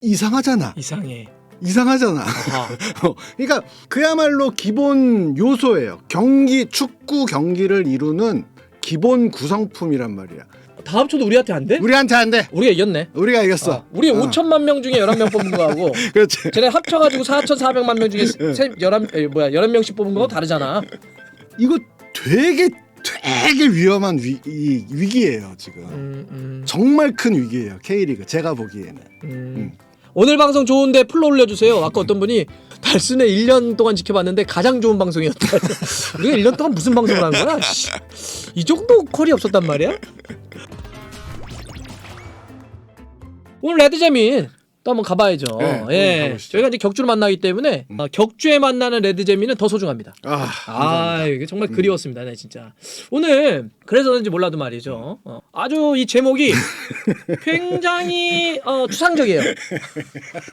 이상하잖아. 이상해. 이상하잖아. 그러니까 그야말로 기본 요소예요. 축구 경기를 이루는 기본 구성품이란 말이야. 다 합쳐도 우리한테 안 돼? 우리한테 안 돼. 우리가 이겼네. 우리가 이겼어. 우리 5천만 명 중에 11명 뽑은 거하고 그렇지. 쟤네 합쳐가지고 4,400만 명 중에 11명씩 뽑은 거하고 다르잖아. 이거 되게 위험한 위기예요 지금. 정말 큰 위기예요 K리그. 제가 보기에는. 오늘 방송 좋은데 풀로 올려주세요. 아까 어떤 분이 달순에 1년 동안 지켜봤는데 가장 좋은 방송이었다. 우리가 1년 동안 무슨 방송을 한 거야? 이 정도 콜이 없었단 말이야? 오늘 레드재민 또 한번 가봐야죠. 네, 예, 저희가 이제 격주로 만나기 때문에 격주에 만나는 레드재민은 더 소중합니다. 이게 정말 그리웠습니다, 네, 진짜. 오늘 그래서인지 몰라도 말이죠. 아주 이 제목이 굉장히 추상적이에요.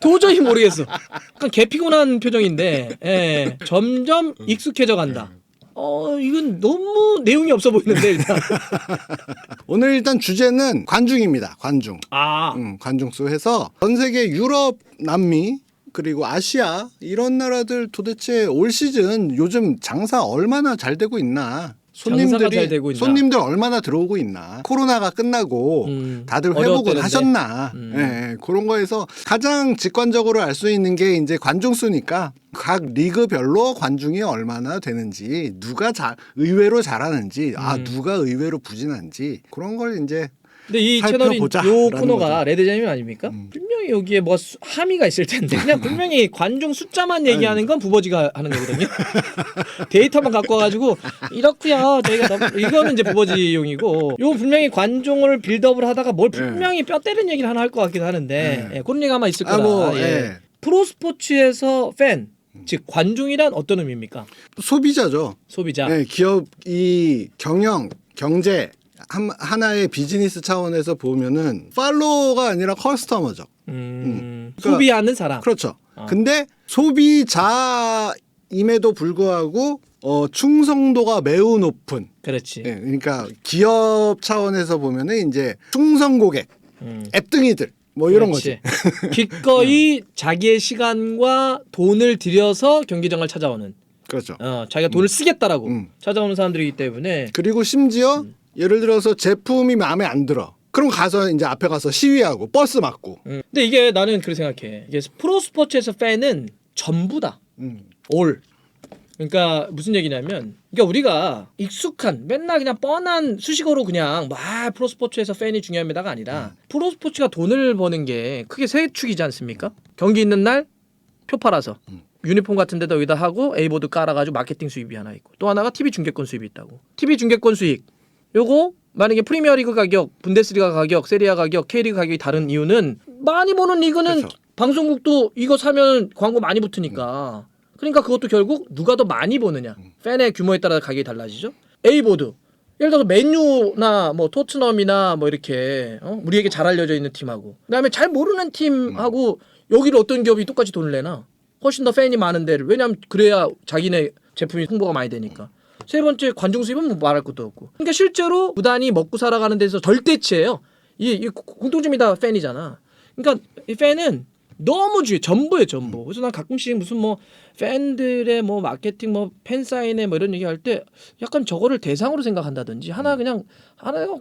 도저히 모르겠어. 약간 개피곤한 표정인데, 예, 점점 익숙해져 간다. 이건 너무 내용이 없어 보이는데 일단. 오늘 일단 주제는 관중입니다. 관중. 관중수 해서 전 세계 유럽, 남미 그리고 아시아 이런 나라들 도대체 올 시즌 요즘 장사 얼마나 잘 되고 있나. 손님들 얼마나 들어오고 있나. 코로나가 끝나고 다들 회복을 하셨나. 예, 그런 거에서 가장 직관적으로 알 수 있는 게 이제 관중수니까 각 리그별로 관중이 얼마나 되는지, 누가 의외로 잘하는지, 누가 의외로 부진한지 그런 걸 이제 근데 이 채널이 요 코너가 레드재민 아닙니까? 분명히 여기에 뭐 함의가 있을 텐데 그냥 분명히 관중 숫자만 얘기하는 건 부버지가 하는 거거든요. 데이터만 갖고 와가지고 이렇고요. 저희가 이거는 이제 부버지용이고, 요 분명히 관중을 빌드업을 하다가 뭘 분명히 뼈 때리는 얘기를 하나 할 것 같기도 하는데 예, 그런 얘기 아마 있을 거라. 프로스포츠에서 팬, 즉 관중이란 어떤 의미입니까? 소비자죠. 소비자. 네, 기업이 경제 하나의 비즈니스 차원에서 보면은 팔로워가 아니라 커스터머죠. 그러니까, 소비하는 사람. 그렇죠. 근데 소비자임에도 불구하고 충성도가 매우 높은. 그렇지. 네, 그러니까 기업 차원에서 보면은 이제 충성 고객, 앱등이들 뭐 이런 거지. 기꺼이 자기의 시간과 돈을 들여서 경기장을 찾아오는. 그렇죠. 자기가 돈을 쓰겠다라고 찾아오는 사람들이기 때문에. 그리고 심지어 예를 들어서 제품이 마음에 안 들어. 그럼 가서 이제 앞에 가서 시위하고 버스 막고. 근데 이게 나는 그렇게 생각해. 이게 프로스포츠에서 팬은 전부다. 올. 그러니까 무슨 얘기냐면, 그러니까 우리가 익숙한 맨날 그냥 뻔한 수식어로 그냥 프로스포츠에서 팬이 중요합니다가 아니라 프로스포츠가 돈을 버는 게 크게 세 축이지 않습니까? 경기 있는 날 표 팔아서 유니폼 같은 데다 여기다 하고 A보드 깔아가지고 마케팅 수입이 하나 있고, 또 하나가 TV 중계권 수입이 있다고. TV 중계권 수익 요거 만약에 프리미어리그 가격, 분데스리가 가격, 세리아 가격, K리그 가격이 다른 이유는 많이 보는 리그는 그렇죠. 방송국도 이거 사면 광고 많이 붙으니까. 그러니까 그것도 결국 누가 더 많이 보느냐. 팬의 규모에 따라 가격이 달라지죠. A보드. 예를 들어서 맨유나 뭐 토트넘이나 뭐 이렇게 우리에게 잘 알려져 있는 팀하고, 그다음에 잘 모르는 팀하고 여기를 어떤 기업이 똑같이 돈을 내나? 훨씬 더 팬이 많은 데를. 왜냐하면 그래야 자기네 제품이 홍보가 많이 되니까. 세 번째, 관중 수입은 뭐 말할 것도 없고. 그러니까 실제로 구단이 먹고 살아가는 데서 절대치예요. 이 공통점이 다 팬이잖아. 그러니까 이 팬은 너무 중요해. 전부예요, 전부. 그래서 난 가끔씩 무슨 뭐 팬들의 뭐 마케팅 뭐 팬 사인회 뭐 이런 얘기할 때 약간 저거를 대상으로 생각한다든지 하나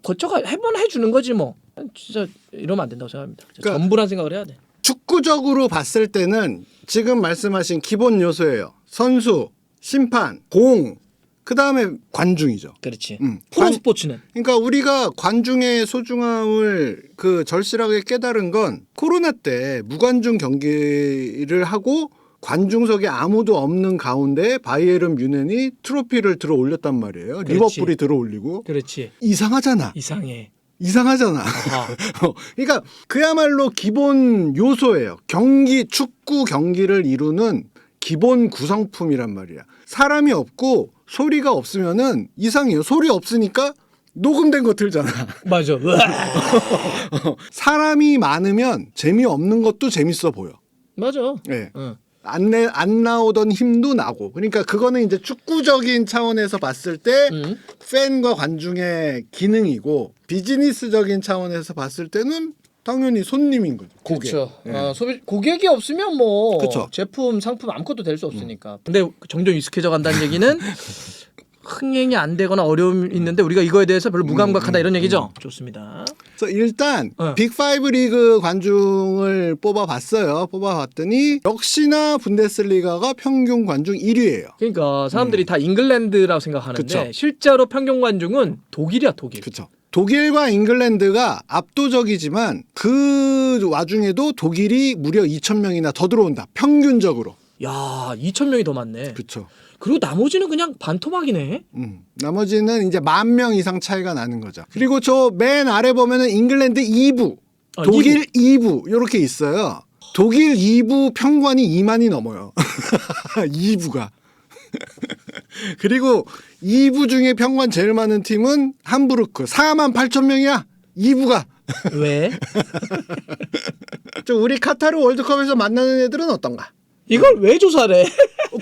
거쳐가 해주는 거지 뭐. 진짜 이러면 안 된다고 생각합니다. 그러니까 전부란 생각을 해야 돼. 축구적으로 봤을 때는 지금 말씀하신 기본 요소예요. 선수, 심판, 공, 그 다음에 관중이죠. 그렇지. 프로스포츠는. 그러니까 우리가 관중의 소중함을 절실하게 깨달은 건 코로나 때 무관중 경기를 하고 관중석에 아무도 없는 가운데 바이에른 뮌헨이 트로피를 들어 올렸단 말이에요. 그렇지. 리버풀이 들어 올리고. 그렇지. 이상하잖아. 이상하잖아. 그러니까 그야말로 기본 요소예요. 축구 경기를 이루는 기본 구성품이란 말이야. 사람이 없고 소리가 없으면은 이상해요. 소리 없으니까 녹음된 거 틀잖아. 맞아. 사람이 많으면 재미없는 것도 재밌어 보여. 맞아. 네. 안 나오던 힘도 나고. 그러니까 그거는 이제 축구적인 차원에서 봤을 때 팬과 관중의 기능이고, 비즈니스적인 차원에서 봤을 때는 당연히 손님인 거죠. 고객. 그렇죠. 예. 소비 고객이 없으면 뭐 그쵸. 제품 상품 아무것도 될 수 없으니까. 근데 점점 익숙해져 간다는 얘기는 흥행이 안 되거나 어려움이 있는데 우리가 이거에 대해서 별로 무감각하다 이런 얘기죠. 좋습니다. 그래서 일단 어. 빅5 리그 관중을 뽑아봤어요. 뽑아봤더니 역시나 분데스리가가 평균 관중 1위예요. 그러니까 사람들이 다 잉글랜드라고 생각하는데 그쵸. 실제로 평균 관중은 독일이야 독일. 그렇죠. 독일과 잉글랜드가 압도적이지만 그 와중에도 독일이 무려 2,000명이나 더 들어온다. 평균적으로. 야 2,000명이 더 많네. 그렇죠. 그리고 나머지는 그냥 반토막이네. 나머지는 이제 10,000명 이상 차이가 나는 거죠. 그리고 저 맨 아래 보면은 잉글랜드 2부, 독일 2부 이렇게 있어요. 독일 2부 평관이 2만이 넘어요. 2부가. 그리고 2부 중에 평관 제일 많은 팀은 함부르크 48,000명이야. 2부가. 왜? 우리 카타르 월드컵에서 만나는 애들은 어떤가? 이걸 왜 조사를 해?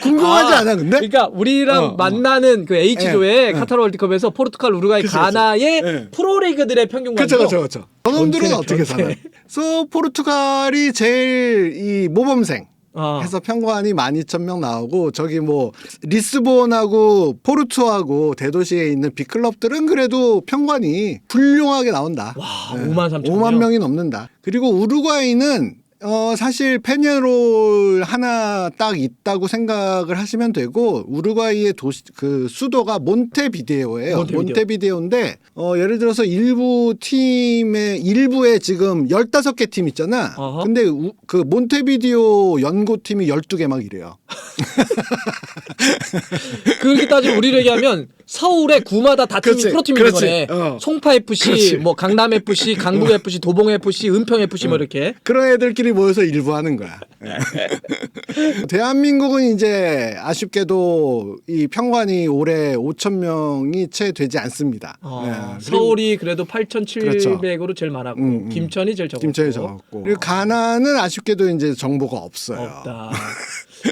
궁금하지 않아 근데? 그러니까 우리랑 만나는 그 H조의 예, 카타르 월드컵에서 포르투갈, 우루과이, 그치, 가나의 예. 프로리그들의 평균 관중. 그렇죠. 저놈들은 변태네, 어떻게 살아? 변태. 그래서 포르투갈이 제일 이 모범생. 해서 평관이 12,000명 나오고 저기 뭐 리스본하고 포르투하고 대도시에 있는 빅클럽들은 그래도 평관이 훌륭하게 나온다. 와, 53,000 5만 명이 넘는다. 그리고 우루과이는 사실 페녜롤 하나 딱 있다고 생각을 하시면 되고 우루과이의 도시 그 수도가 몬테비데오예요. 몬테비데오인데 예를 들어서 일부에 지금 15개 팀 있잖아. 근데 그 몬테비데오 연고팀이 12개 막 이래요. 그렇게 따지면 우리를 얘기하면 서울의 구마다 다 팀이 프로팀이 있는 거네. 송파 FC, 뭐 강남 FC, 강북 FC, 도봉 FC, 은평 FC 뭐 이렇게. 그런 애들끼리 모여서 일부 하는 거야. 대한민국은 이제 아쉽게도 이 평관이 올해 5,000명이 채 되지 않습니다. 서울이 그래도 8,700으로 제일 많았고 김천이 제일 적었고. 그리고 가나는 아쉽게도 이제 정보가 없어요. 없다.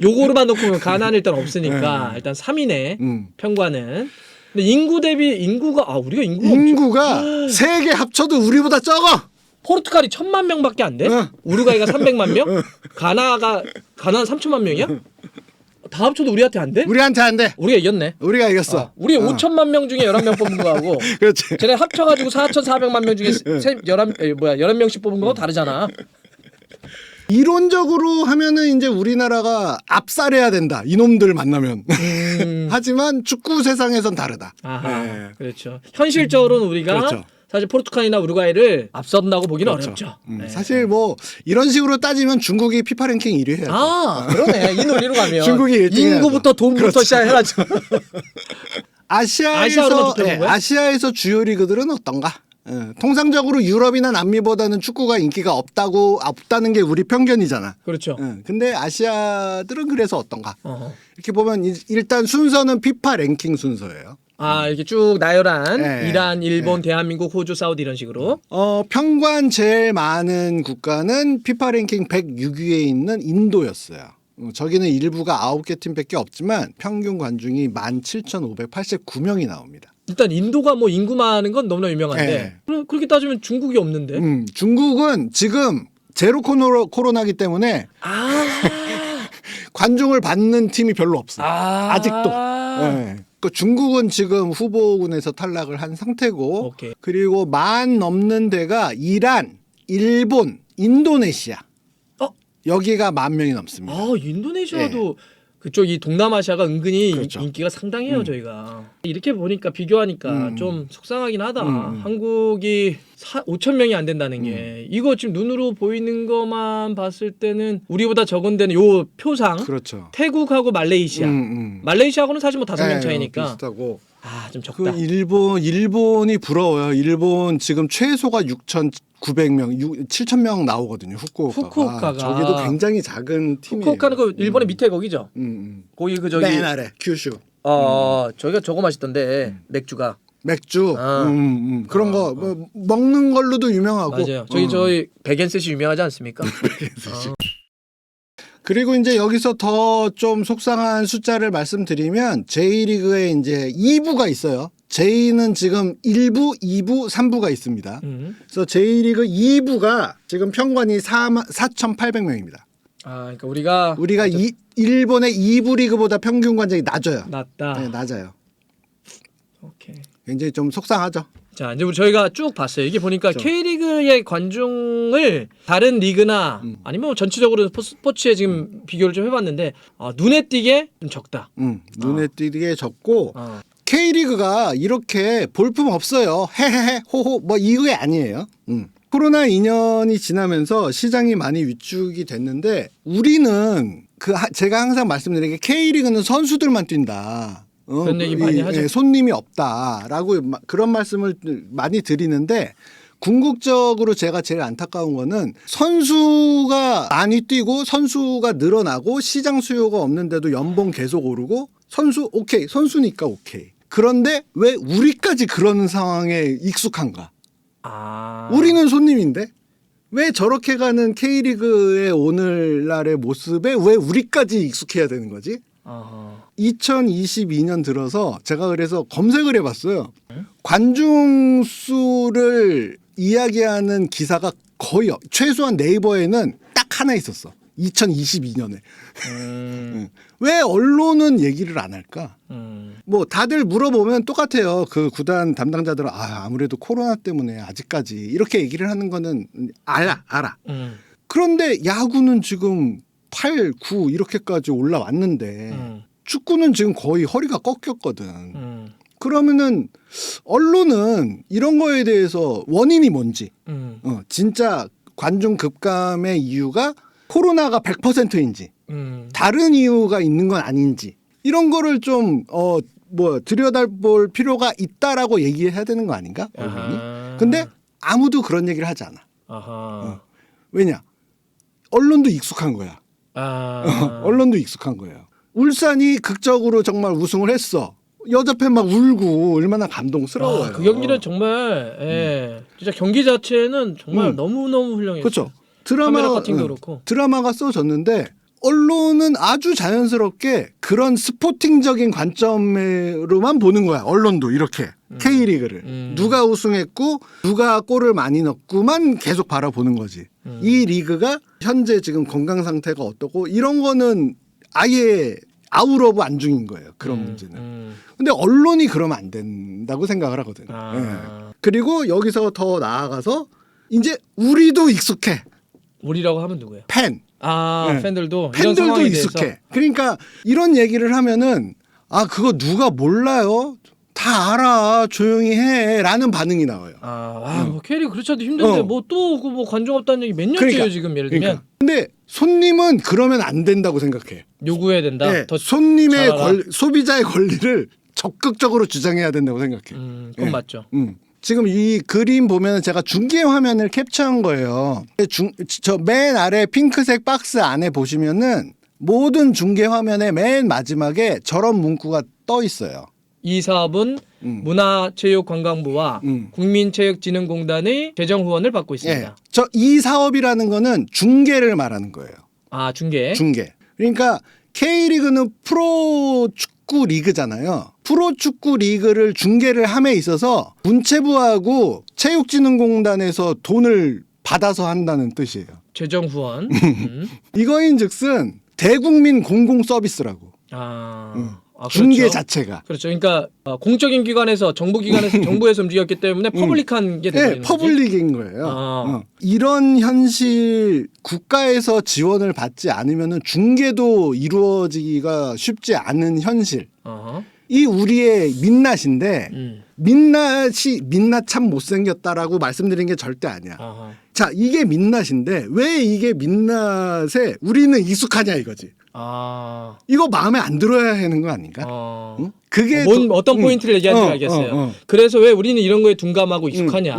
요거로만 놓고 보면 가나는 일단 없으니까 일단 3위네 평관은. 근데 인구 대비 인구가 인구가 세 개 합쳐도 우리보다 적어. 포르투갈이 1,000만 명밖에 안 돼? 우루과이가 300만 명? 가나는 3천만 명이야? 다 합쳐도 우리한테 안 돼? 우리한테 안 돼. 우리가 이겼네. 우리가 이겼어. 우리 5천만 명 중에 11명 뽑은 거하고 그렇지. 쟤네 합쳐가지고 4,400만 명 중에 11명씩 뽑은 거하고 다르잖아. 이론적으로 하면은 이제 우리나라가 압살해야 된다. 이놈들 만나면. 하지만 축구 세상에선 다르다. 아하, 그렇죠. 현실적으로는 우리가 사실 포르투갈이나 우루과이를 앞선다고 보기는 어렵죠. 사실 뭐 이런 식으로 따지면 중국이 피파 랭킹 1위 해야죠. 그러네. 이 논리로 가면 중국이 1등 인구부터 돈부터 시작해가지고. 아시아에서 주요 리그들은 어떤가? 통상적으로 유럽이나 남미보다는 축구가 인기가 없다는 게 우리 편견이잖아. 그렇죠. 근데 아시아들은 그래서 어떤가? 이렇게 보면 일단 순서는 피파 랭킹 순서예요. 이렇게 쭉 나열한 이란, 일본, 대한민국, 호주, 사우디 이런 식으로. 평관 제일 많은 국가는 피파 랭킹 106위에 있는 인도였어요. 저기는 일부가 9개 팀밖에 없지만 평균 관중이 17,589명이 나옵니다. 일단 인도가 뭐 인구 많은 건 너무나 유명한데 그렇게 따지면 중국이 없는데. 중국은 지금 제로 코로나기 때문에 관중을 받는 팀이 별로 없어. 아직도. 그 중국은 지금 후보군에서 탈락을 한 상태고 그리고 10,000 넘는 데가 이란, 일본, 인도네시아. 여기가 10,000명이 넘습니다. 인도네시아도 그쪽 이 동남아시아가 은근히 인기가 상당해요. 저희가 이렇게 보니까 비교하니까 좀 속상하긴 하다. 한국이 5,000명이 안 된다는 게 이거 지금 눈으로 보이는 것만 봤을 때는 우리보다 적은 데는 요 표상 태국하고 말레이시아 말레이시아하고는 사실 뭐 5명 차이니까 비슷하고 좀 적다. 일본이 부러워요. 일본 지금 최소가 6,900명, 7,000명 나오거든요. 후쿠오카가. 저기도 굉장히 작은 팀이에요. 후쿠오카는 그 일본의 밑에 거기죠. 거기 그 저기 맨 아래 큐슈. 저희가 저거 맛있던데 맥주. 그런 거 뭐 먹는 걸로도 유명하고. 맞아요. 저희 백엔셋이 유명하지 않습니까? 그리고 이제 여기서 더 좀 속상한 숫자를 말씀드리면 J리그에 이제 2부가 있어요. J는 지금 1부, 2부, 3부가 있습니다. 그래서 J리그 2부가 지금 평관이 4,800명입니다. 아, 그러니까 우리가 일본의 2부 리그보다 평균 관장이 낮아요. 낮다. 네, 낮아요. 오케이. 굉장히 좀 속상하죠. 자, 이제 저희가 쭉 봤어요. 이게 보니까 K리그의 관중을 다른 리그나 아니면 뭐 전체적으로 스포츠에 지금 비교를 좀 해봤는데 눈에 띄게 좀 적다. 눈에 띄게 적고 K리그가 이렇게 볼품 없어요. 헤헤헤 호호 뭐 이게 아니에요. 코로나 2년이 지나면서 시장이 많이 위축이 됐는데 우리는 제가 항상 말씀드리는 게 K리그는 선수들만 뛴다. 그런 얘기 많이 하죠. 손님이 없다라고 그런 말씀을 많이 드리는데 궁극적으로 제가 제일 안타까운 거는 선수가 많이 뛰고 선수가 늘어나고 시장 수요가 없는데도 연봉 계속 오르고 선수 오케이 선수니까 오케이. 그런데 왜 우리까지 그런 상황에 익숙한가? 우리는 손님인데 왜 저렇게 가는 K리그의 오늘날의 모습에 왜 우리까지 익숙해야 되는 거지? 2022년 들어서 제가 그래서 검색을 해봤어요. 관중 수를 이야기하는 기사가 거의 최소한 네이버에는 딱 하나 있었어. 2022년에. 왜 언론은 얘기를 안 할까? 뭐 다들 물어보면 똑같아요. 그 구단 담당자들은 아무래도 코로나 때문에 아직까지 이렇게 얘기를 하는 거는 알아. 그런데 야구는 지금 8, 9 이렇게까지 올라왔는데 축구는 지금 거의 허리가 꺾였거든. 그러면은 언론은 이런 거에 대해서 원인이 뭔지 진짜 관중 급감의 이유가 코로나가 100%인지 다른 이유가 있는 건 아닌지 이런 거를 좀 들여다볼 필요가 있다라고 얘기해야 되는 거 아닌가? 언론이? 근데 아무도 그런 얘기를 하지 않아. 왜냐? 언론도 익숙한 거야. 언론도 익숙한 거예요. 울산이 극적으로 정말 우승을 했어. 여자 팬 막 울고 얼마나 감동스러워요. 그 경기는 정말 진짜 경기 자체는 정말 너무너무 훌륭했어요. 그렇죠. 카메라 커팅도 그렇고. 드라마가 써졌는데 언론은 아주 자연스럽게 그런 스포팅적인 관점으로만 보는 거야. 언론도 이렇게 K리그를 누가 우승했고 누가 골을 많이 넣고만 계속 바라보는 거지. 이 리그가 현재 지금 건강 상태가 어떻고 이런 거는 아예 아웃 오브 안중인 거예요. 그런 문제는. 근데 언론이 그러면 안 된다고 생각을 하거든요. 그리고 여기서 더 나아가서 이제 우리도 익숙해. 우리라고 하면 누구예요? 팬들도 팬들도 익숙해. 대해서. 그러니까 이런 얘기를 하면은 그거 누가 몰라요? 다 알아. 조용히 해라는 반응이 나와요. 뭐 K리그 그렇지 않도 힘든데 뭐 또 뭐 관중 없다는 얘기 몇 년째예요 지금 예를 들면. 근데 손님은 그러면 안 된다고 생각해. 요구해야 된다. 네, 더 손님의 소비자의 권리를 적극적으로 주장해야 된다고 생각해. 그건 맞죠. 지금 이 그림 보면 제가 중계 화면을 캡처한 거예요. 저 맨 아래 핑크색 박스 안에 보시면은 모든 중계 화면의 맨 마지막에 저런 문구가 떠 있어요. 이 사업은 문화체육관광부와 국민체육진흥공단의 재정 후원을 받고 있습니다. 이 사업이라는 거는 중계를 말하는 거예요. 중계. 그러니까 K리그는 프로축구 리그잖아요. 프로축구 리그를 중계를 함에 있어서 문체부하고 체육진흥공단에서 돈을 받아서 한다는 뜻이에요. 재정 후원. 이거인즉슨 대국민 공공 서비스라고. 중계 그렇죠. 자체가. 그렇죠. 그러니까 공적인 기관에서 정부에서 움직였기 때문에 퍼블릭한 게 되는 거지. 퍼블릭인 거예요. 이런 현실 국가에서 지원을 받지 않으면은 중계도 이루어지기가 쉽지 않은 현실. 이 우리의 민낯인데 민낯 참 못생겼다라고 말씀드린 게 절대 아니야. 자, 이게 민낯인데 왜 이게 민낯에 우리는 익숙하냐 이거지. 이거 마음에 안 들어야 하는 거 아닌가? 응? 그게 어떤 포인트를 얘기하는지 알겠어요. 그래서 왜 우리는 이런 거에 둔감하고 익숙하냐.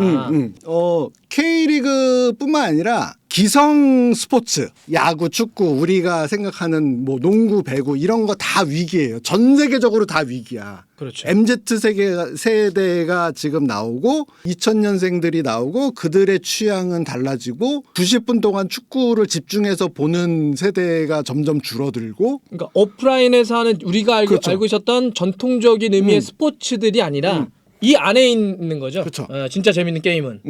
K리그뿐만 아니라 기성 스포츠, 야구, 축구, 우리가 생각하는 뭐 농구, 배구 이런 거 다 위기예요. 전 세계적으로 다 위기야. 그렇죠. MZ 세대가 지금 나오고 2000년생들이 나오고 그들의 취향은 달라지고 90분 동안 축구를 집중해서 보는 세대가 점점 줄어들고. 그러니까 오프라인에서 하는 우리가 그렇죠. 알고 있었던 전통적인 의미의 스포츠들이 아니라 이 안에 있는 거죠. 그쵸. 진짜 재밌는 게임은.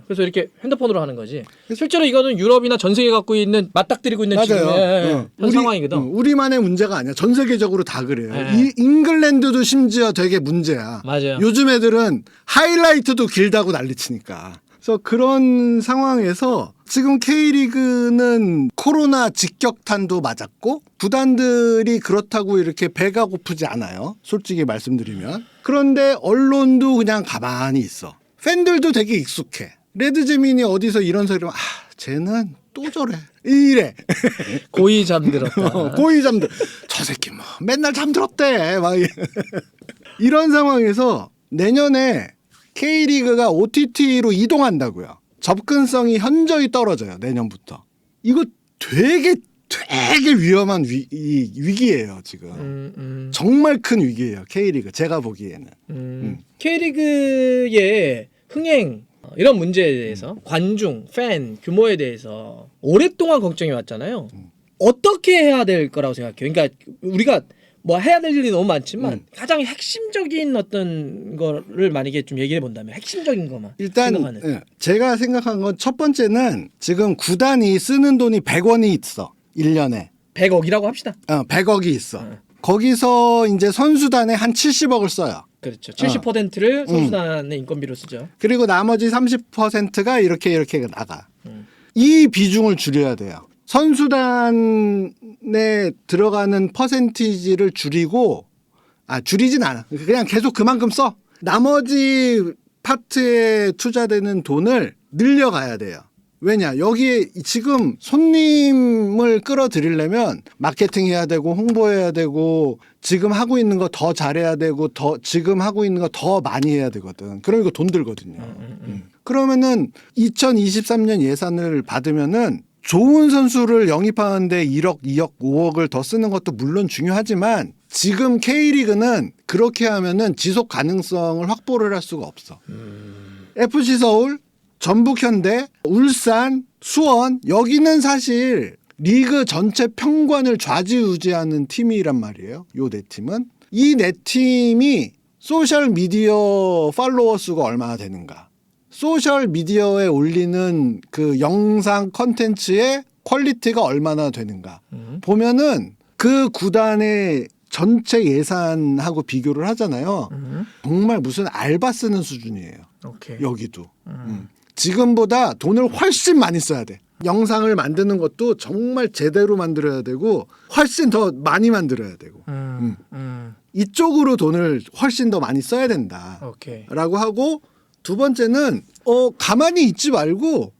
그래서 이렇게 핸드폰으로 하는 거지. 실제로 이거는 유럽이나 전 세계 갖고 있는 맞닥뜨리고 있는 지금의 현 상황이거든. 우리만의 문제가 아니야. 전 세계적으로 다 그래요. 네. 이 잉글랜드도 심지어 되게 문제야. 맞아요. 요즘 애들은 하이라이트도 길다고 난리치니까. 그래서 그런 상황에서 지금 K리그는 코로나 직격탄도 맞았고 구단들이 그렇다고 이렇게 배가 고프지 않아요. 솔직히 말씀드리면. 그런데 언론도 그냥 가만히 있어. 팬들도 되게 익숙해. 레드제민이 어디서 이런 소리를 하면 쟤는 또 저래. 이래. 고이 잠들었다. 고이 잠들. 저 새끼 뭐 맨날 잠들었대. 막 이런 상황에서 내년에 K리그가 OTT로 이동한다고요. 접근성이 현저히 떨어져요. 내년부터. 이거 되게 위험한 위기예요. 지금. 정말 큰 위기예요. K리그. 제가 보기에는. K리그의 흥행 이런 문제에 대해서 관중, 팬 규모에 대해서 오랫동안 걱정이 왔잖아요. 어떻게 해야 될 거라고 생각해요? 그러니까 우리가 뭐 해야 될 일이 너무 많지만 가장 핵심적인 어떤 거를 만약에 좀 얘기해 본다면 핵심적인 것만 일단 생각하는. 제가 생각한 건 첫 번째는 지금 구단이 쓰는 돈이 100원이 있어. 1년에. 100억이라고 합시다. 100억이 있어. 거기서 이제 선수단에 한 70억을 써요. 그렇죠. 70%를 선수단의 인건비로 쓰죠. 그리고 나머지 30%가 이렇게 나가. 이 비중을 줄여야 돼요. 선수단에 들어가는 퍼센티지를 줄이고 줄이진 않아. 그냥 계속 그만큼 써. 나머지 파트에 투자되는 돈을 늘려가야 돼요. 왜냐? 여기에 지금 손님을 끌어들이려면 마케팅 해야 되고 홍보해야 되고 지금 하고 있는 거 더 잘해야 되고 지금 하고 있는 거 더 많이 해야 되거든. 그럼 이거 돈 들거든요. 그러면은 2023년 예산을 받으면은 좋은 선수를 영입하는데 1억, 2억, 5억을 더 쓰는 것도 물론 중요하지만 지금 K리그는 그렇게 하면은 지속 가능성을 확보를 할 수가 없어. FC 서울, 전북현대, 울산, 수원 여기는 사실 리그 전체 평관을 좌지우지하는 팀이란 말이에요. 요 네 팀은. 이 네 팀이 소셜 미디어 팔로워 수가 얼마나 되는가. 소셜 미디어에 올리는 그 영상 컨텐츠의 퀄리티가 얼마나 되는가. 보면은 그 구단의 전체 예산하고 비교를 하잖아요. 정말 무슨 알바 쓰는 수준이에요. 오케이. 여기도. 지금보다 돈을 훨씬 많이 써야 돼. 영상을 만드는 것도 정말 제대로 만들어야 되고 훨씬 더 많이 만들어야 되고 이쪽으로 돈을 훨씬 더 많이 써야 된다. 오케이. 라고 하고 두 번째는 가만히 있지 말고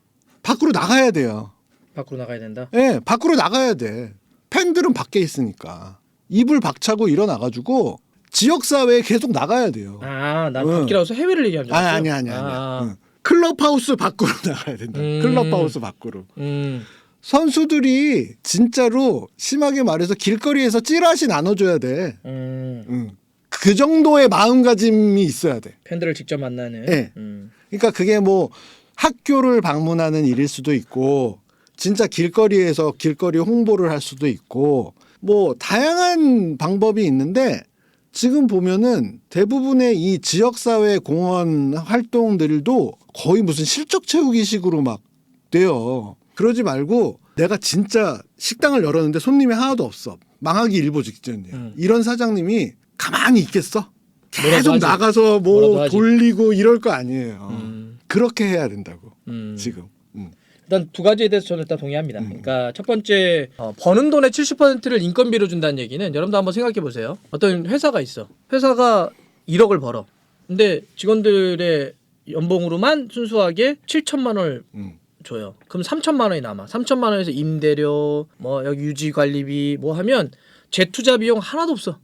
밖으로 나가야 돼요. 밖으로 나가야 된다. 네, 밖으로 나가야 돼. 팬들은 밖에 있으니까 이불 박차고 일어나가지고 지역사회에 계속 나가야 돼요. 나 밖이라서 해외를 얘기하는 줄 알았어. 아니야. 클럽하우스 밖으로 나가야 된다. 클럽하우스 밖으로. 선수들이 진짜로 심하게 말해서 길거리에서 찌라시 나눠줘야 돼. 그 정도의 마음가짐이 있어야 돼. 팬들을 직접 만나는. 네. 그러니까 그게 뭐 학교를 방문하는 일일 수도 있고 진짜 길거리에서 길거리 홍보를 할 수도 있고 뭐 다양한 방법이 있는데 지금 보면은 대부분의 이 지역사회 공헌 활동들도 거의 무슨 실적 채우기식으로 막 돼요. 그러지 말고 내가 진짜 식당을 열었는데 손님이 하나도 없어. 망하기 일보 직전이에요. 이런 사장님이 가만히 있겠어? 계속 나가서 뭐 돌리고 이럴 거 아니에요. 그렇게 해야 된다고 지금. 일단 두 가지에 대해서 저는 일단 동의합니다. 그러니까 첫 번째 버는 돈의 70%를 인건비로 준다는 얘기는 여러분도 한번 생각해 보세요. 어떤 회사가 있어. 회사가 1억을 벌어. 근데 직원들의 연봉으로만 순수하게 7천만 원을 줘요. 그럼 3천만 원이 남아. 3천만 원에서 임대료, 뭐 여기 유지 관리비 뭐 하면 재투자 비용 하나도 없어.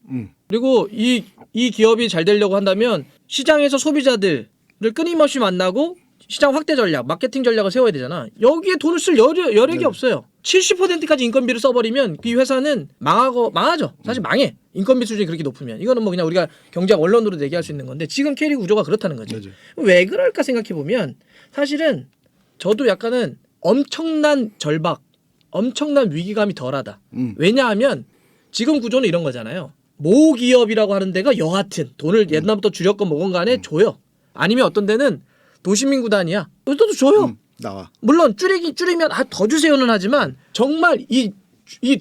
그리고 이 기업이 잘 되려고 한다면 시장에서 소비자들을 끊임없이 만나고 시장 확대 전략, 마케팅 전략을 세워야 되잖아. 여기에 돈을 쓸 여력이 없어요. 70%까지 인건비를 써버리면 이 회사는 망하죠. 사실 망해. 인건비 수준이 그렇게 높으면. 이거는 뭐 그냥 우리가 경제학 원론으로 얘기할 수 있는 건데 지금 K리그 구조가 그렇다는 거지. 맞아요. 왜 그럴까 생각해 보면 사실은 저도 약간은 엄청난 절박, 엄청난 위기감이 덜하다. 왜냐하면 지금 구조는 이런 거잖아요. 모 기업이라고 하는 데가 여하튼 돈을 옛날부터 주력건 뭐건 간에 줘요. 아니면 어떤 데는 도시민 구단이야. 또 줘요. 나와. 물론 줄이면 더 주세요는 하지만 정말 이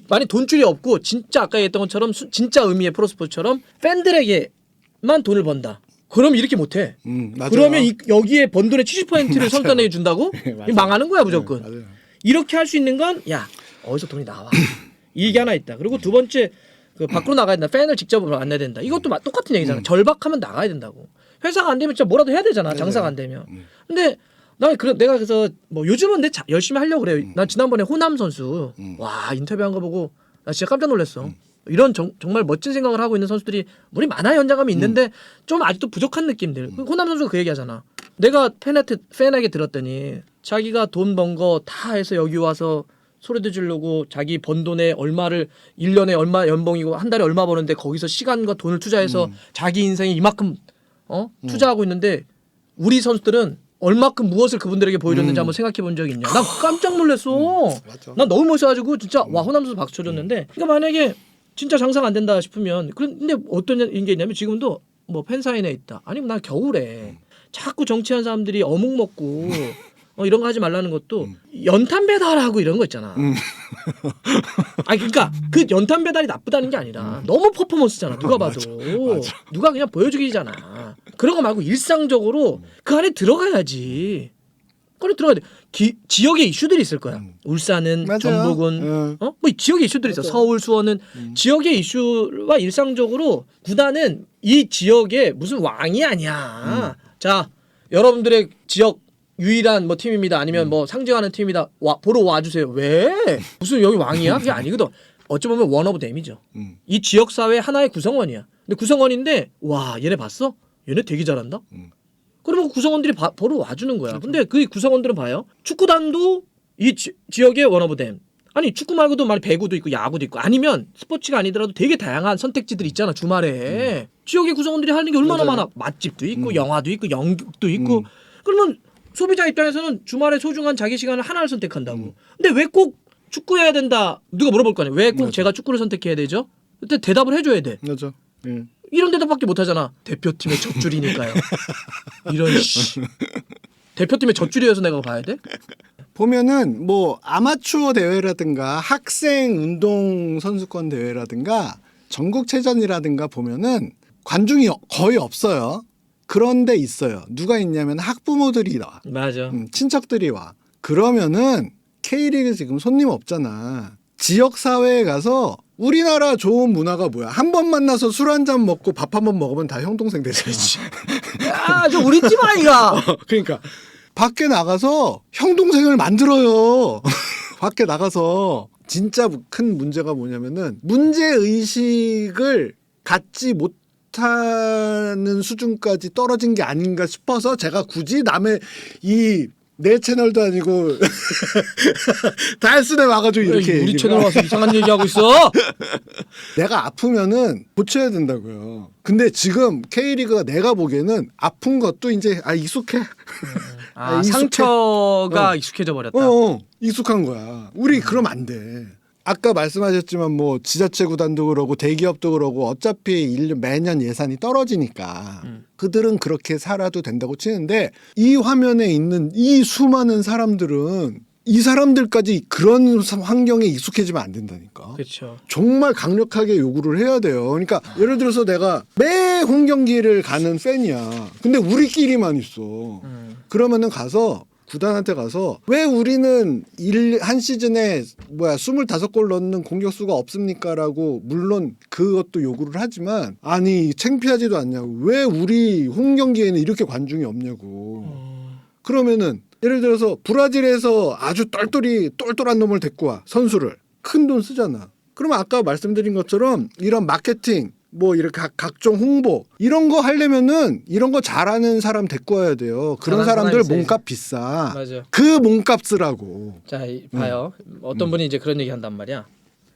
만약 돈줄이 없고 진짜 아까 얘기했던 것처럼 진짜 의미의 프로스포츠처럼 팬들에게만 돈을 번다. 그럼 이렇게 못해. 맞아요. 그러면 여기에 번 돈의 70%를 선단에 준다고? 맞아요. 망하는 거야 무조건. 맞아요. 이렇게 할 수 있는 건 야 어디서 돈이 나와. 이게 하나 있다. 그리고 두 번째 그 밖으로 나가야 된다. 팬을 직접 만나야 된다. 이것도 똑같은 얘기잖아. 절박하면 나가야 된다고. 회사가 안 되면 진짜 뭐라도 해야 되잖아. 장사가 안 되면. 근데 내가 그래서 뭐 요즘은 열심히 하려고 그래요. 난 지난번에 호남 선수 와 인터뷰한 거 보고 나 진짜 깜짝 놀랐어. 이런 정말 멋진 생각을 하고 있는 선수들이 물이 많아 현장감이 있는데 좀 아직도 부족한 느낌들. 호남 선수가 그 얘기하잖아. 내가 팬에게 들었더니 자기가 돈 번 거 다 해서 여기 와서 소리도 지르고 자기 번 돈에 얼마를 1년에 얼마 연봉이고 한 달에 얼마 버는데 거기서 시간과 돈을 투자해서 자기 인생에 이만큼 투자하고 있는데 우리 선수들은 얼마큼 무엇을 그분들에게 보여줬는지 한번 생각해 본 적이 있냐. 난 깜짝 놀랐어. 난 너무 멋있어가지고 진짜 와 호남 선수 박수 쳐줬는데 그러니까 만약에 진짜 장사가 안 된다 싶으면 근데 어떤 게 있냐면 지금도 뭐 팬사인회 있다. 아니면 난 겨울에 자꾸 정치한 사람들이 어묵 먹고 이런 거 하지 말라는 것도 연탄 배달하고 이런 거 있잖아. 아니 그러니까 그 연탄 배달이 나쁘다는 게 아니라 너무 퍼포먼스잖아. 누가 봐도 맞아. 누가 그냥 보여주기잖아. 그런 거 말고 일상적으로 그 안에 들어가야지. 그래 들어가야 돼. 지역의 이슈들이 있을 거야. 울산은 맞아요. 전북은 뭐 지역의 이슈들이 있어. 서울 수원은 지역의 이슈와 일상적으로 구단은 이 지역의 무슨 왕이 아니야. 자 여러분들의 지역 유일한 뭐 팀입니다. 아니면 뭐 상징하는 팀이다. 보러 와주세요. 왜? 무슨 여기 왕이야? 그게 아니거든. 어찌 보면 원 오브 댐이죠. 이 지역 사회 하나의 구성원이야. 근데 구성원인데 와 얘네 봤어? 얘네 되게 잘한다. 그러면 구성원들이 보러 와주는 거야. 근데 그 구성원들은 봐요. 축구단도 이 지역의 원 오브 댐. 아니 축구 말고도 배구도 있고 야구도 있고 아니면 스포츠가 아니더라도 되게 다양한 선택지들이 있잖아 주말에. 지역의 구성원들이 하는 게 얼마나 많아. 맛집도 있고 영화도 있고 연극도 있고 그러면 소비자 입장에서는 주말에 소중한 자기 시간을 하나를 선택한다고. 근데 왜 꼭 축구해야 된다. 누가 물어볼 거 아니에요. 왜 꼭 제가 축구를 선택해야 되죠? 그때 대답을 해줘야 돼. 맞아. 이런 대답밖에 못하잖아. 대표팀의 젖줄이니까요. 이런 씨. 대표팀의 젖줄이어서 내가 봐야 돼? 보면은 뭐 아마추어 대회라든가 학생 운동 선수권 대회라든가 전국체전이라든가 보면은 관중이 거의 없어요. 그런데 있어요. 누가 있냐면 학부모들이 와. 맞아. 친척들이 와. 그러면은 K리그 지금 손님 없잖아. 지역 사회에 가서 우리나라 좋은 문화가 뭐야? 한 번 만나서 술 한 잔 먹고 밥 한 번 먹으면 다 형 동생 되지. 야, 저 우리 팀 아이가. 그러니까 밖에 나가서 형 동생을 만들어요. 밖에 나가서 진짜 큰 문제가 뭐냐면은 문제 의식을 갖지 못하는 수준까지 떨어진 게 아닌가 싶어서 제가 굳이 남의 내 채널도 아니고 달순에 와가지고 이렇게 우리 채널 와서 이상한 얘기하고 있어. 내가 아프면은 고쳐야 된다고요. 근데 지금 K리그가 내가 보기에는 아픈 것도 이제 익숙해. 익숙해. 상처가 익숙해져 버렸다. 익숙한 거야. 우리 그러면 안 돼. 아까 말씀하셨지만 뭐 지자체 구단도 그러고 대기업도 그러고 어차피 매년 예산이 떨어지니까 그들은 그렇게 살아도 된다고 치는데 이 화면에 있는 이 수많은 사람들은 이 사람들까지 그런 환경에 익숙해지면 안 된다니까. 그렇죠. 정말 강력하게 요구를 해야 돼요. 그러니까 예를 들어서 내가 매 홈경기를 가는 팬이야. 근데 우리끼리만 있어. 그러면은 가서 구단한테 가서 왜 우리는 한 시즌에 25골 넣는 공격수가 없습니까라고 물론 그것도 요구를 하지만 아니 창피하지도 않냐고 왜 우리 홈 경기에는 이렇게 관중이 없냐고. 그러면은 예를 들어서 브라질에서 아주 똘똘한 놈을 데리고 와 선수를 큰 돈 쓰잖아. 그러면 아까 말씀드린 것처럼 이런 마케팅 뭐 이렇게 각종 홍보 이런 거 하려면은 이런 거 잘하는 사람 데리고 와야 돼요. 그런 사람들 몸값 비싸. 맞아. 그 몸값 쓰라고. 자 봐요. 어떤 분이 이제 그런 얘기 한단 말이야.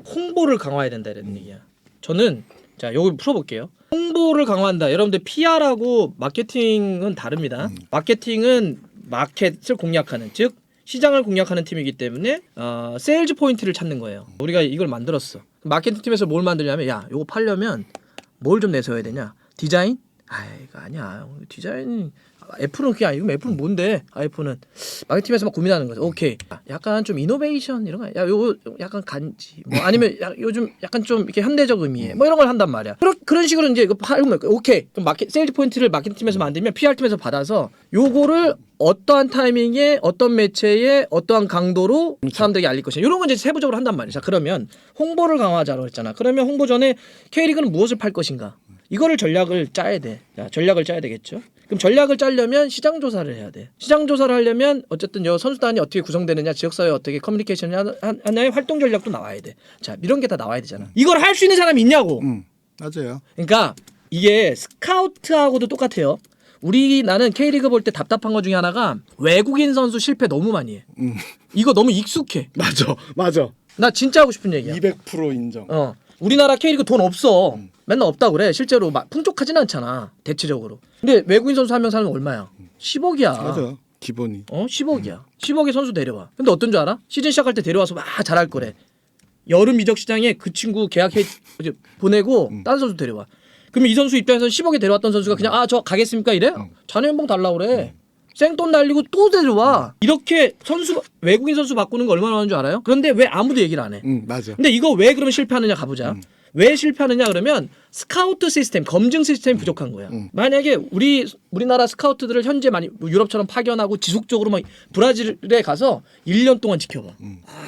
홍보를 강화해야 된다 이런 얘기야. 저는 자 요거 풀어볼게요. 홍보를 강화한다. 여러분들 PR하고 마케팅은 다릅니다. 마케팅은 마켓을 공략하는 즉 시장을 공략하는 팀이기 때문에 세일즈 포인트를 찾는 거예요. 우리가 이걸 만들었어. 마케팅 팀에서 뭘 만들냐면 야 요거 팔려면 뭘 좀 내세워야 되냐? 디자인? 이거 아니야. 디자인 애플은 그게 아니고 애플은 뭔데? 아이폰은 마케팅에서 막 고민하는 거죠. 오케이. 약간 좀 이노베이션 이런 거. 야, 요거 약간 간지. 뭐 아니면 요즘 약간 좀 이렇게 현대적 의미에 뭐 이런 걸 한단 말이야. 그런 식으로 이제 이거 팔면 오케이. 그럼 세일즈 포인트를 마케팅 팀에서 만들면 PR 팀에서 받아서 요거를 어떠한 타이밍에 어떤 매체에 어떠한 강도로 사람들에게 알릴 것이냐. 이런 건 이제 세부적으로 한단 말이야. 자, 그러면 홍보를 강화하자고 했잖아. 그러면 홍보 전에 K리그는 무엇을 팔 것인가? 이거를 전략을 짜야 돼. 자, 전략을 짜야 되겠죠. 그럼 전략을 짜려면 시장 조사를 해야 돼. 시장 조사를 하려면 어쨌든 여 선수단이 어떻게 구성되느냐, 지역사회 어떻게 커뮤니케이션을 하나의 활동 전략도 나와야 돼. 자, 이런 게 다 나와야 되잖아. 이걸 할 수 있는 사람이 있냐고. 맞아요. 그러니까 이게 스카우트하고도 똑같아요. 나는 K리그 볼 때 답답한 것 중에 하나가 외국인 선수 실패 너무 많이 해. 이거 너무 익숙해. 맞아. 나 진짜 하고 싶은 얘기야. 200% 인정. 우리나라 K리그 돈 없어. 맨날 없다 그래. 실제로 막 풍족하진 않잖아. 대체적으로. 근데 외국인 선수 한 명 사는 건 얼마야? 10억이야. 맞아. 기본이. 10억이야. 10억에 선수 데려와. 근데 어떤 줄 알아? 시즌 시작할 때 데려와서 막 잘할 거래. 여름 이적 시장에 그 친구 계약해 보내고 다른 선수 데려와. 그러면 이 선수 입장에서 10억에 데려왔던 선수가 그냥 저 가겠습니까 이래? 자네 연봉 달라 그래. 생돈 날리고 또 데려와. 이렇게 외국인 선수 바꾸는 거 얼마나 하는 줄 알아요? 그런데 왜 아무도 얘기를 안 해? 맞아. 근데 이거 왜 그러면 실패하느냐 가보자. 왜 실패하느냐 그러면 스카우트 시스템, 검증 시스템이 부족한 거야. 만약에 우리나라 스카우트들을 현재 많이 유럽처럼 파견하고 지속적으로 막 브라질에 가서 1년 동안 지켜봐.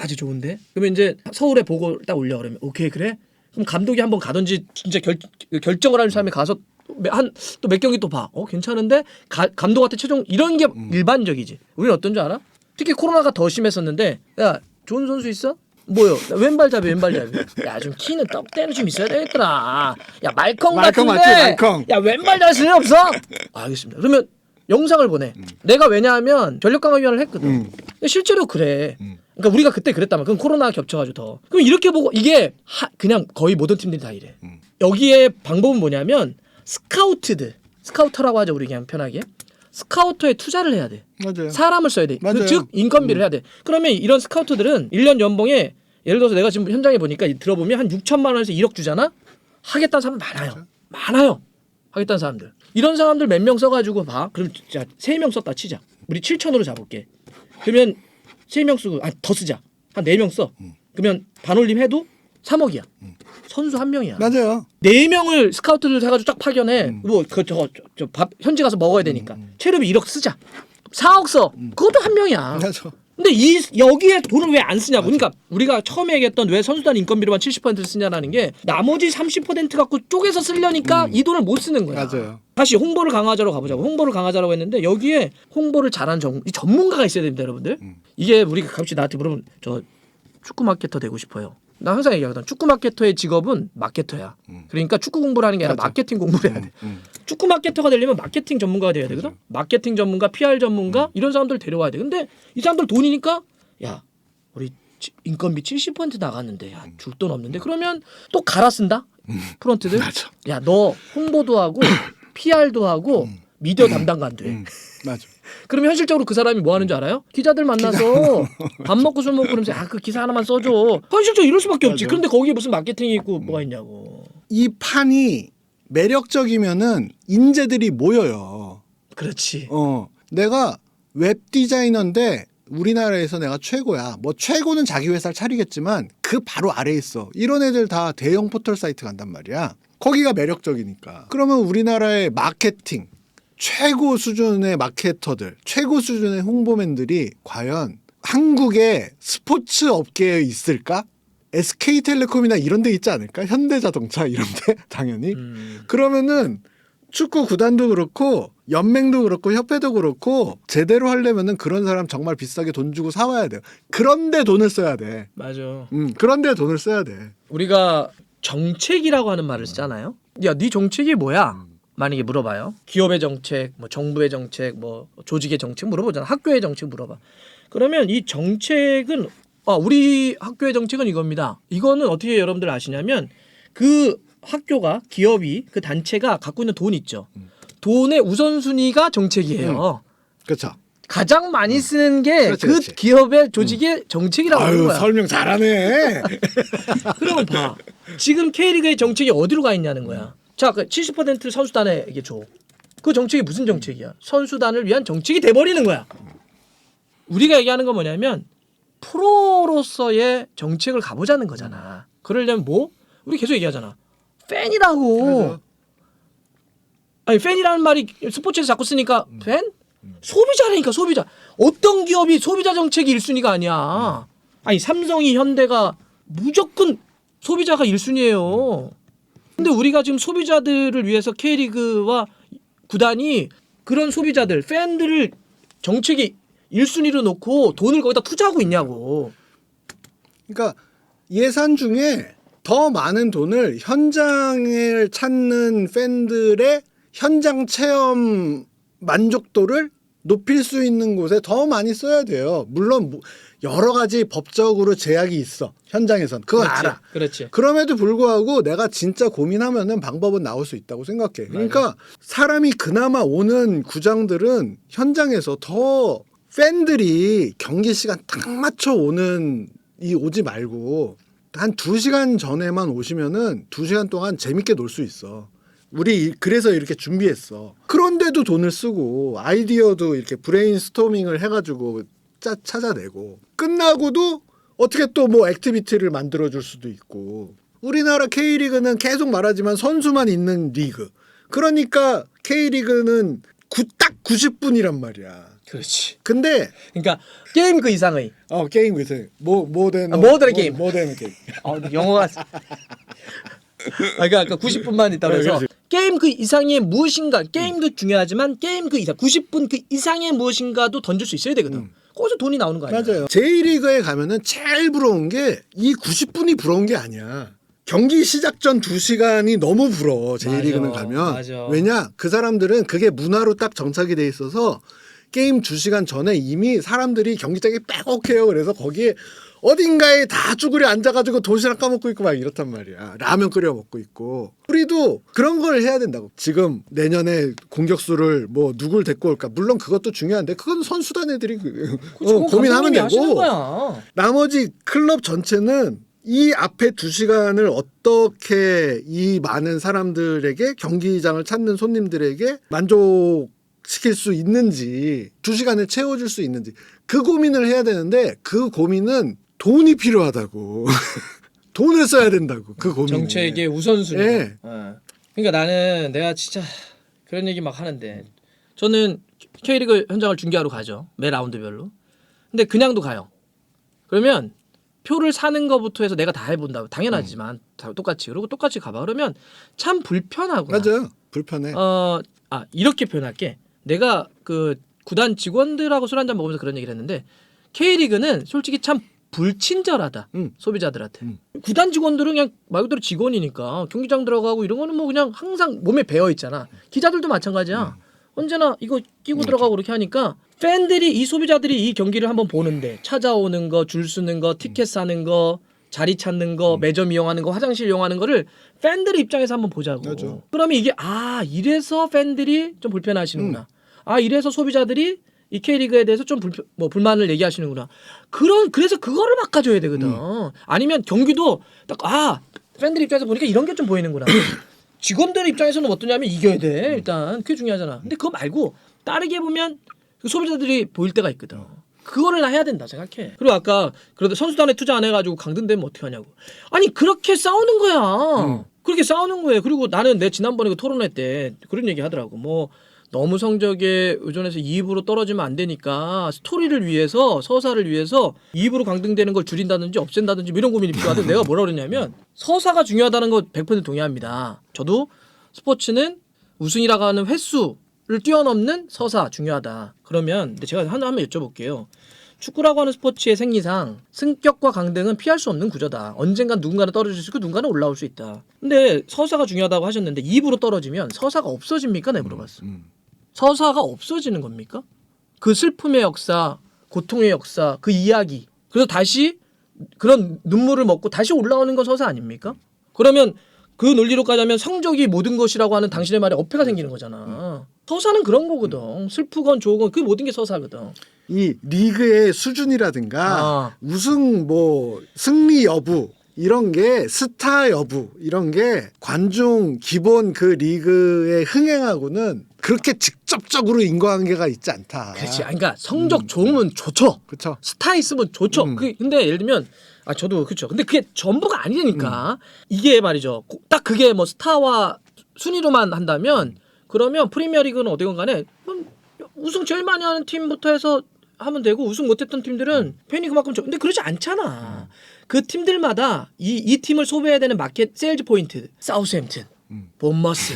아주 좋은데? 그러면 이제 서울에 보고 딱 올려 그러면 오케이 그래? 그럼 감독이 한번 가든지 진짜 결정을 하는 사람이 가서 또 몇 경기 또 봐. 괜찮은데? 감독한테 최종 이런 게 일반적이지. 우리는 어떤 줄 알아? 특히 코로나가 더 심했었는데 야 좋은 선수 있어? 뭐요? 왼발잡이. 야 좀 키는 떡대는 좀 있어야 되겠더라. 야 말컹 같은데. 맞지, 말컹. 야 왼발 잘 쓰는 없어? 알겠습니다. 그러면 영상을 보내. 내가 왜냐하면 전력 강화위원회를 했거든. 근데 실제로 그래. 그러니까 우리가 그때 그랬다면 그럼 코로나가 겹쳐가지고 더. 그럼 이렇게 보고 이게 그냥 거의 모든 팀들이 다 이래. 여기에 방법은 뭐냐면 스카우터라고 하죠 우리 그냥 편하게. 스카우터에 투자를 해야 돼. 맞아요. 사람을 써야 돼. 맞아요. 즉 인건비를 해야 돼. 그러면 이런 스카우터들은 1년 연봉에 예를 들어서 내가 지금 현장에 보니까 들어보면 한 6천만 원에서 1억 주잖아. 하겠다는 사람 많아요. 하겠다는 사람들. 이런 사람들 몇 명 써가지고 봐. 그럼 자 3명 썼다 치자. 우리 7천으로 잡을게. 그러면 3명 쓰고 더 쓰자. 한 4명 써. 그러면 반올림 해도 3억이야. 선수 한 명이야. 맞아요. 4명을 스카우트를 해가지고 쫙 파견해. 밥 현지 가서 먹어야 되니까. 체류비 1억 쓰자. 4억 써. 그것도 한 명이야. 맞아. 근데 여기에 돈을 왜 안 쓰냐고. 그러니까 우리가 처음에 얘기했던 왜 선수단 인건비로만 70%를 쓰냐라는 게 나머지 30% 갖고 쪼개서 쓰려니까 이 돈을 못 쓰는 거야. 맞아요. 다시 홍보를 강화하자로 가보자고. 홍보를 강화하자라고 했는데 여기에 홍보를 잘하는 전문가가 있어야 됩니다, 여러분들. 이게 우리가 가끔씩 나한테 물으면 저 축구 마케터 되고 싶어요. 나 항상 얘기하거든. 축구 마케터의 직업은 마케터야. 그러니까 축구 공부를 하는 게 아니라 마케팅 공부를 해야 돼. 축구 마케터가 되려면 마케팅 전문가가 돼야 되거든. 마케팅 전문가, PR 전문가 이런 사람들 데려와야 돼. 근데 이 사람들 돈이니까 야 우리 인건비 70% 나갔는데 줄 돈 없는데 그러면 또 갈아 쓴다. 프론트들. 맞아. 야 너 홍보도 하고 PR도 하고 미디어 담당관 돼. 맞아. 그러면 현실적으로 그 사람이 뭐 하는 줄 알아요? 기자들 만나서 밥 먹고 술 먹고 그러면서 그 기사 하나만 써줘. 현실적으로 이럴 수밖에 없지. 맞아. 그런데 거기에 무슨 마케팅이 있고 뭐가 있냐고. 이 판이 매력적이면은 인재들이 모여요. 그렇지. 내가 웹 디자이너인데 우리나라에서 내가 최고야. 뭐 최고는 자기 회사를 차리겠지만 그 바로 아래에 있어. 이런 애들 다 대형 포털 사이트 간단 말이야. 거기가 매력적이니까. 그러면 우리나라의 마케팅 최고 수준의 마케터들, 최고 수준의 홍보맨들이 과연 한국의 스포츠 업계에 있을까? SK텔레콤이나 이런 데 있지 않을까? 현대자동차 이런 데 당연히. 그러면은 축구 구단도 그렇고 연맹도 그렇고 협회도 그렇고 제대로 하려면은 그런 사람 정말 비싸게 돈 주고 사와야 돼요. 그런데 돈을 써야 돼. 맞아. 그런데 돈을 써야 돼. 우리가 정책이라고 하는 말을 쓰잖아요. 야, 네 정책이 뭐야? 만약에 물어봐요. 기업의 정책, 뭐 정부의 정책, 뭐 조직의 정책 물어보잖아. 학교의 정책 물어봐. 그러면 이 정책은 우리 학교의 정책은 이겁니다. 이거는 어떻게 여러분들 아시냐면 그 학교가 기업이 그 단체가 갖고 있는 돈 있죠. 돈의 우선순위가 정책이에요. 그렇죠. 가장 많이 쓰는 게 그 그렇지. 기업의 조직의 정책이라고 하는 거야. 설명 잘하네. 그러면 봐. 지금 K리그의 정책이 어디로 가 있냐는 거야. 자, 그 70% 선수단에게 줘. 그 정책이 무슨 정책이야? 선수단을 위한 정책이 돼버리는 거야. 우리가 얘기하는 건 뭐냐면 프로로서의 정책을 가보자는 거잖아. 그러려면 뭐? 우리 계속 얘기하잖아. 팬이라고. 맞아. 아니 팬이라는 말이 스포츠에서 자꾸 쓰니까 팬? 소비자라니까 소비자. 어떤 기업이 소비자 정책이 1순위가 아니야. 아니 삼성이 현대가 무조건 소비자가 1순위예요. 근데 우리가 지금 소비자들을 위해서 K리그와 구단이 그런 소비자들, 팬들을 정책이 1순위로 놓고 돈을 거기다 투자하고 있냐고. 그러니까 예산 중에 더 많은 돈을 현장을 찾는 팬들의 현장 체험 만족도를 높일 수 있는 곳에 더 많이 써야 돼요. 물론 여러 가지 법적으로 제약이 있어. 현장에선. 그건 그렇지, 알아. 그렇지. 그럼에도 불구하고 내가 진짜 고민하면은 방법은 나올 수 있다고 생각해. 그러니까 사람이 그나마 오는 구장들은 현장에서 더 팬들이 경기 시간 딱 맞춰 오지 말고 한 2시간 전에만 오시면은 2시간 동안 재밌게 놀 수 있어. 우리 그래서 이렇게 준비했어. 그런데도 돈을 쓰고 아이디어도 이렇게 브레인스토밍을 해가지고 찾아내고 끝나고도 어떻게 또 뭐 액티비티를 만들어줄 수도 있고. 우리나라 K리그는 계속 말하지만 선수만 있는 리그. 그러니까 K리그는 딱 90분이란 말이야. 그렇지. 근데 그러니까 게임 그 이상의. 게임 그래서 모든 게임. 모든 게임. 영어가. 그러니까 90분만 있다고 해서 게임 그 이상의 무엇인가 게임도 중요하지만 게임 그 이상 90분 그 이상의 무엇인가도 던질 수 있어야 되거든. 거기서 돈이 나오는 거 아니야? 맞아요. J리그에 가면은 제일 부러운 게 이 90분이 부러운 게 아니야. 경기 시작 전 2시간이 너무 부러워. J리그는 맞아, 가면. 맞아. 왜냐? 그 사람들은 그게 문화로 딱 정착이 돼 있어서 게임 2시간 전에 이미 사람들이 경기장에 빼곡해요. 그래서 거기에 어딘가에 다 쭈그려 앉아가지고 도시락 까먹고 있고 막 이렇단 말이야. 라면 끓여 먹고 있고. 우리도 그런 걸 해야 된다고. 지금 내년에 공격수를 뭐 누굴 데리고 올까. 물론 그것도 중요한데 그건 선수단 애들이 고민하면 되고. 나머지 클럽 전체는 이 앞에 2시간을 어떻게 이 많은 사람들에게 경기장을 찾는 손님들에게 만족시킬 수 있는지 2시간을 채워줄 수 있는지 그 고민을 해야 되는데 그 고민은 돈이 필요하다고. 돈을 써야 된다고. 그 고민. 정책의 우선순위. 네. 그러니까 나는 내가 진짜 그런 얘기 막 하는데 저는 K리그 현장을 중계하러 가죠. 매 라운드별로. 근데 그냥도 가요. 그러면 표를 사는 거부터 해서 내가 다 해본다고 당연하지만 다 똑같이 그리고 똑같이 가봐. 그러면 참 불편하구나. 맞아요. 불편해. 이렇게 표현할게. 내가 그 구단 직원들하고 술 한잔 먹으면서 그런 얘기를 했는데 K리그는 솔직히 참 불친절하다. 소비자들한테. 구단 직원들은 그냥 말 그대로 직원이니까 경기장 들어가고 이런 거는 뭐 그냥 항상 몸에 배어 있잖아. 기자들도 마찬가지야. 언제나 이거 끼고 들어가고 그렇게 하니까 팬들이 이 소비자들이 이 경기를 한번 보는데 찾아오는 거, 줄 서는 거, 티켓 사는 거, 자리 찾는 거, 매점 이용하는 거, 화장실 이용하는 거를 팬들의 입장에서 한번 보자고. 맞아. 그러면 이게 이래서 팬들이 좀 불편하시는구나. 이래서 소비자들이 이 K리그에 대해서 좀 불만을 얘기하시는구나. 그래서 그거를 바꿔줘야 되거든. 아니면 경기도 딱 팬들 입장에서 보니까 이런 게 좀 보이는구나. 직원들 입장에서는 어떠냐면 이겨야 돼. 일단 그게 중요하잖아. 근데 그거 말고 다르게 보면 그 소비자들이 보일 때가 있거든. 그거를 나 해야 된다 생각해. 그리고 아까 그래도 선수단에 투자 안 해가지고 강등되면 어떻게 하냐고. 아니 그렇게 싸우는 거야. 그렇게 싸우는 거예요. 그리고 나는 내 지난번에 그 토론회 때 그런 얘기 하더라고. 뭐 너무 성적에 의존해서 2부로 떨어지면 안 되니까 스토리를 위해서 서사를 위해서 2부로 강등되는 걸 줄인다든지 없앤다든지 이런 고민이 필요하던데 내가 뭐라 그러냐면 서사가 중요하다는 거 100% 동의합니다. 저도 스포츠는 우승이라고 하는 횟수를 뛰어넘는 서사 중요하다. 그러면 근데 제가 한번 여쭤볼게요. 축구라고 하는 스포츠의 생리상 승격과 강등은 피할 수 없는 구조다. 언젠간 누군가는 떨어질 수 있고 누군가는 올라올 수 있다. 근데 서사가 중요하다고 하셨는데 2부로 떨어지면 서사가 없어집니까? 내가 물어봤어. 서사가 없어지는 겁니까? 그 슬픔의 역사, 고통의 역사, 그 이야기. 그래서 다시 그런 눈물을 먹고 다시 올라오는 건 서사 아닙니까? 그러면 그 논리로 가자면 성적이 모든 것이라고 하는 당신의 말에 어폐가 생기는 거잖아. 서사는 그런 거거든. 슬프건 좋건 그 모든 게 서사거든. 이 리그의 수준이라든가 우승 뭐 승리 여부 이런 게 스타 여부 이런 게 관중 기본 그 리그의 흥행하고는 그렇게 직접적으로 인과관계가 있지 않다. 그렇지. 그러니까 성적 좋으면 좋죠. 그렇죠. 스타 있으면 좋죠. 근데 예를 들면 저도 그렇죠. 근데 그게 전부가 아니니까 이게 말이죠. 딱 그게 뭐 스타와 순위로만 한다면 그러면 프리미어리그는 어디건 간에 우승 제일 많이 하는 팀부터 해서 하면 되고 우승 못했던 팀들은 팬이 그만큼 근데 그러지 않잖아. 그 팀들마다 이 팀을 소비해야 되는 마켓 세일즈 포인트, 사우스햄튼, 본머스,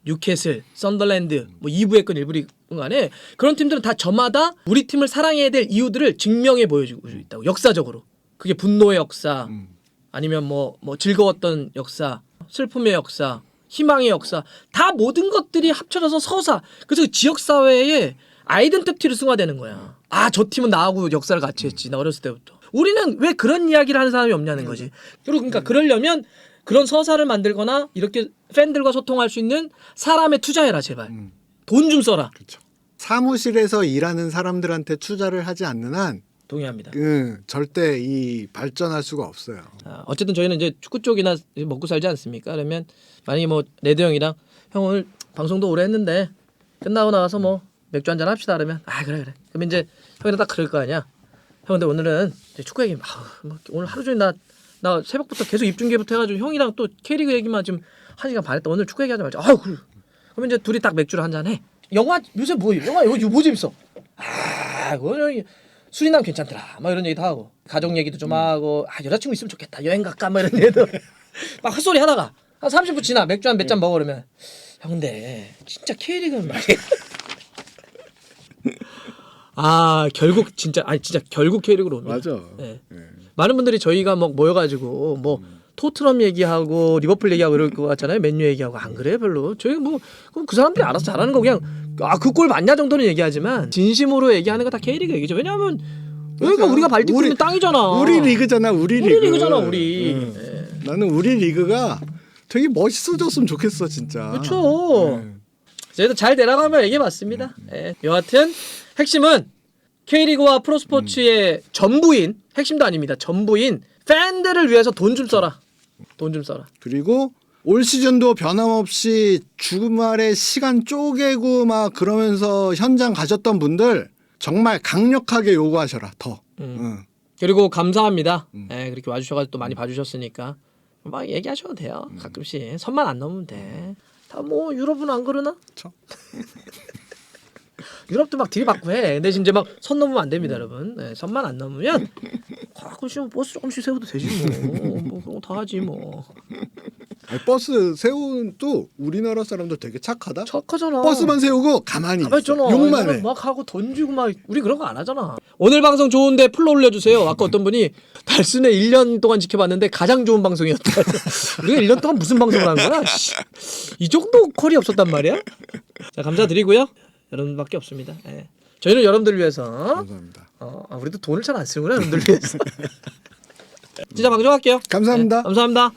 뉴캐슬, 썬더랜드, 뭐 2부에 건 1부 리그 간에 그런 팀들은 다 저마다 우리 팀을 사랑해야 될 이유들을 증명해 보여주고 있다고. 역사적으로. 그게 분노의 역사, 아니면 뭐 즐거웠던 역사, 슬픔의 역사, 희망의 역사, 다 모든 것들이 합쳐져서 서사. 그래서 지역 사회에 아이덴티티를 승화되는 거야. 저 팀은 나하고 역사를 같이 했지. 나 어렸을 때부터. 우리는 왜 그런 이야기를 하는 사람이 없냐는 거지. 그리고 그러니까 그러려면 그런 서사를 만들거나 이렇게 팬들과 소통할 수 있는 사람에 투자해라 제발. 돈 좀 써라. 그렇죠. 사무실에서 일하는 사람들한테 투자를 하지 않는 한 동의합니다. 절대 이 발전할 수가 없어요. 어쨌든 저희는 이제 축구 쪽이나 먹고 살지 않습니까? 그러면 만약에 뭐 레드 형이랑 형 오늘 방송도 오래 했는데 끝나고 나와서 뭐 맥주 한잔 합시다 그러면 그래. 그러면 이제 형이랑 딱 그럴 거 아니야. 형 근데 오늘은 이제 축구 얘기 뭐 오늘 하루 종일 나 새벽부터 계속 입중계부터 해가지고 형이랑 또 K리그 얘기만 지금 1시간 반 했다. 오늘 축구 얘기하지 말자. 그래. 그러면 이제 둘이 딱 맥주를 한잔 해. 영화 요새 영화 이거 뭐 재밌어? 그거는 술이나 괜찮더라. 막 이런 얘기도 하고 가족 얘기도 좀 하고 여자친구 있으면 좋겠다. 여행 갈까? 막 이런 얘기도 막 헛소리 하다가 한 30분 지나 맥주 한 몇 잔 먹어 그러면 형 근데 진짜 K리그는 말이야. 결국 진짜 결국 K리그로 옵니다. 맞아. 네. 많은 분들이 저희가 막 모여가지고 뭐 토트넘 얘기하고 리버풀 얘기하고 이럴 것 같잖아요. 맨유 얘기하고 안 그래요 별로. 저희 뭐 그 사람들이 알아서 잘하는 거 그냥 그 골 맞냐 정도는 얘기하지만 진심으로 얘기하는 거 다 K리그 얘기죠. 왜냐하면 여기가 우리가 발디고 있는 땅이잖아. 우리 리그잖아. 우리 리그잖아 우리. 네. 나는 우리 리그가 되게 멋있어졌으면 좋겠어 진짜. 그렇죠. 저희도 잘 되라고 얘기해봤습니다. 여하튼 핵심은 K리그와 프로스포츠의 전부인 핵심도 아닙니다. 전부인 팬들을 위해서 돈 좀 써라. 돈 좀 써라. 그리고 올 시즌도 변함없이 주말에 시간 쪼개고 막 그러면서 현장 가셨던 분들 정말 강력하게 요구하셔라 더. 그리고 감사합니다. 그렇게 와주셔가지고 또 많이 봐주셨으니까 막 얘기하셔도 돼요. 가끔씩 선만 안 넘으면 돼. 다 뭐 유럽은 안 그러나? 그렇죠. 유럽도 막 들이받고 해. 근데 이제 막 선 넘으면 안 됩니다, 여러분. 선만 안 넘으면 가끔씩 버스 조금씩 세워도 되지 뭐. 뭐 그런 거 다 하지 뭐. 버스 세우는 또 우리나라 사람들 되게 착하다. 착하잖아. 버스만 세우고 가만히 있잖아. 욕만 해. 막 하고 던지고 막 우리 그런 거 안 하잖아. 오늘 방송 좋은데 풀로 올려주세요. 아까 어떤 분이 달순에 1년 동안 지켜봤는데 가장 좋은 방송이었다. 우리가 1년 동안 무슨 방송을 한 거야? 이 정도 콜이 없었단 말이야? 자 감사드리고요. 여러분밖에 없습니다. 저희는 여러분들 위해서. 감사합니다. 우리도 돈을 잘 안 쓰는구나 여러분들 위해서. 진짜 방송할게요. 감사합니다. 감사합니다.